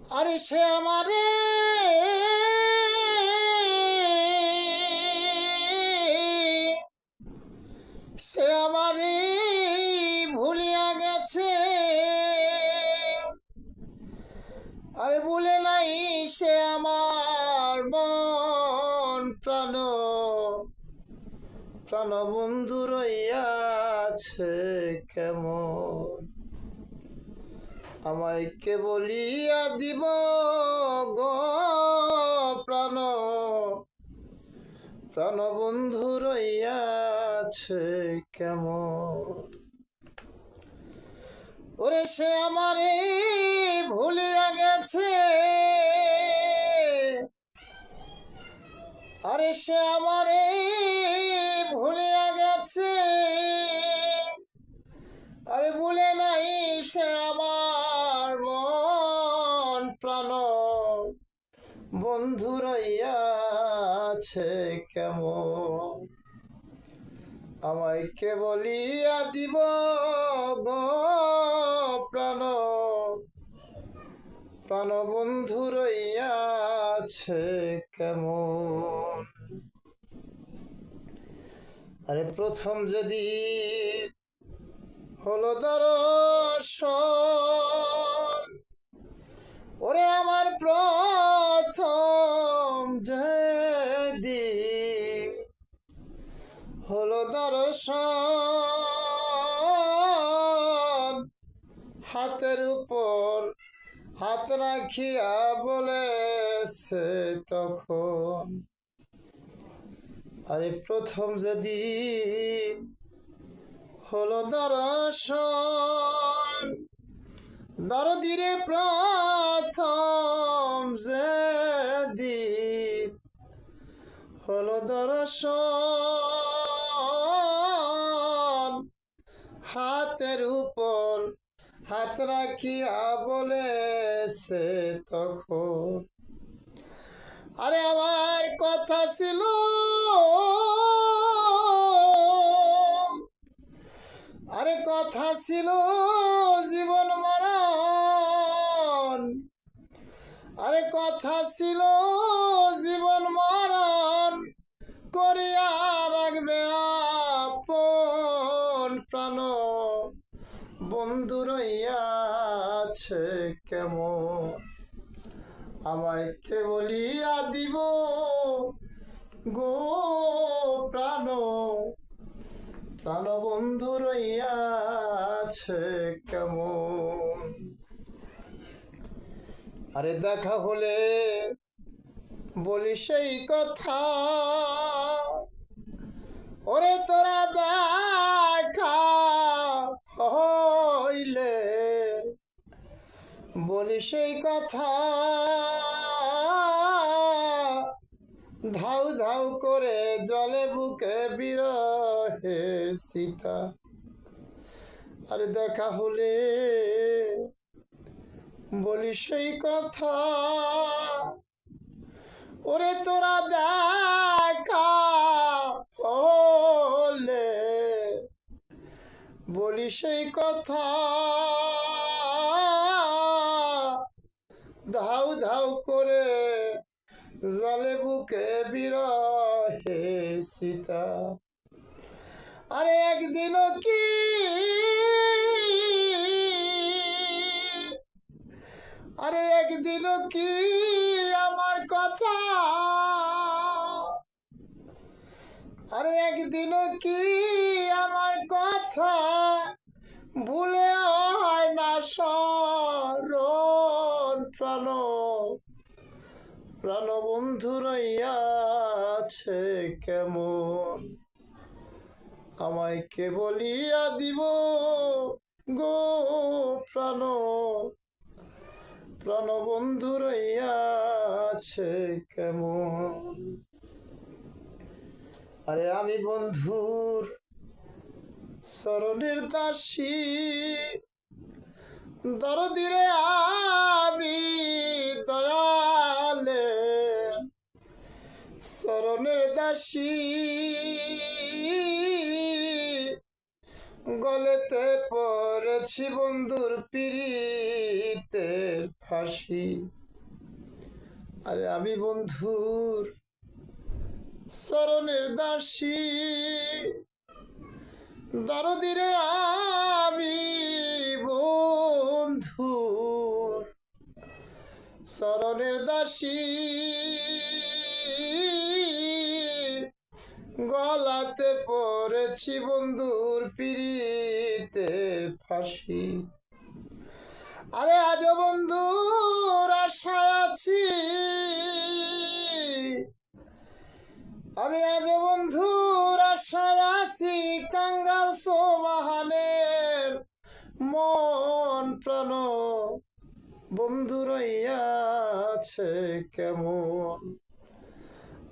আরে সে আমারে সে আমারে ভুলিয়া গেছে। আরে ভুলে নাই সে আমার মন প্রাণ প্রাণ বন্ধু রইয়াছে কেমন। আমায় কে বলিয়া দিব গো প্রাণ প্রাণ বন্ধু রইয়াছে কেমন। ওরে সে আমারে ভুলিয়া গেছে। আরে সে আমারে ভুলিয়া গেছে। আরে ভুলে নাই সে আমার মন প্রাণ বন্ধু রইয়াছে কেমন। আমায় কে বলিয়া দিব গো প্রাণ প্রাণ বন্ধু রইয়াছে কেমন। আরে প্রথম যদি হলো দর্শন, ওরে আমার প্রথম যেদিন হলো দর্শন, হাতের উপর হাত রাখিয়া বলেছে তখন। আরে প্রথম যেদিন হলো দর্শন, দরদিরে প্রথম যেদিন হলো দর্শন, হাতের উপর হাত রাখিয়া বলেছে তখন। আরে আমার কথা ছিল আরে কথা ছিল জীবন মরণ। আরে কথা ছিল জীবন মরণ, করিয়া রাখবে আপন প্রাণ বন্ধু রইয়াছে কেমন। আমায় কে বলিয়া দিব গো প্রাণ প্রাণ বন্ধু রইয়াছে কেমন। আরে দেখা হলে বলি সেই কথা, ওরে তোরা দেখা হইলে বলি সেই কথা, ধাউ ধাউ করে জলে বুকে বিরহের সীতা। আরে দেখা হলে বলি সেই কথা, ওরে তোরা দেখা হলে বলি সেই কথা, ধাউ ধাউ করে জলে বুকে বিরহের সীতা। আরে একদিন কি আরে একদিন কি আমার কথা, আরে একদিন কি আমার কথা ভুলে হয় না স্মরণ। প্রাণ প্রাণ বন্ধু রইয়াছে কেমন। আমায় কে বলিয়া দিব গো প্রাণ প্রাণ বন্ধু রইয়াছে কেমন। আরে আমি বন্ধুর চরণের দাসী, দরদিরে আমি দয়ালে চরণের দাসী। গলেতে পড়েছি বন্ধুর পিরিত পিরিতের ফাঁসি। আরে আমি বন্ধুর চরণের দাসী, দরদিরে আমি বন্ধুর চরণের দাসী, গলাতে পড়েছি বন্ধুর পিরিতের ফাঁসি। আরে আজ বন্ধুর আশায় আছি, আমি আজ বন্ধুর আশায় আছি, কাঙ্গাল সোমাহানের মন প্রাণ বন্ধু রইয়াছে কেমন।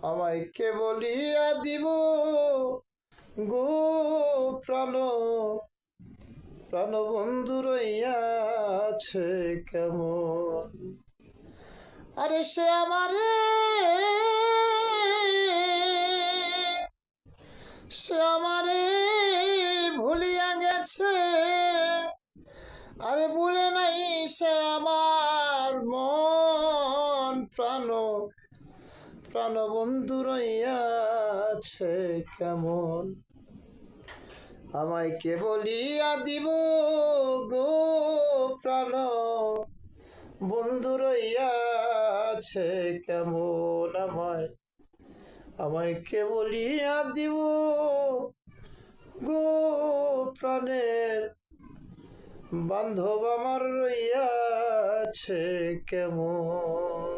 আমায় কে বলিয়া দিব গো প্রাণ, প্রাণ বন্ধু রইয়াছে কেমন। আরে সে আমারে, সে আমারে ভুলিয়া গেছে, আরে ভুলে নাই সে আমার মন প্রাণ, প্রাণ বন্ধু রইয়াছে কেমন। আমায় কে বলিয়া দিব গো প্রাণ, বন্ধু রইয়াছে কেমন। আমায় কে বলিয়া দিব গো প্রাণের বান্ধব আমার রইয়াছে কেমন।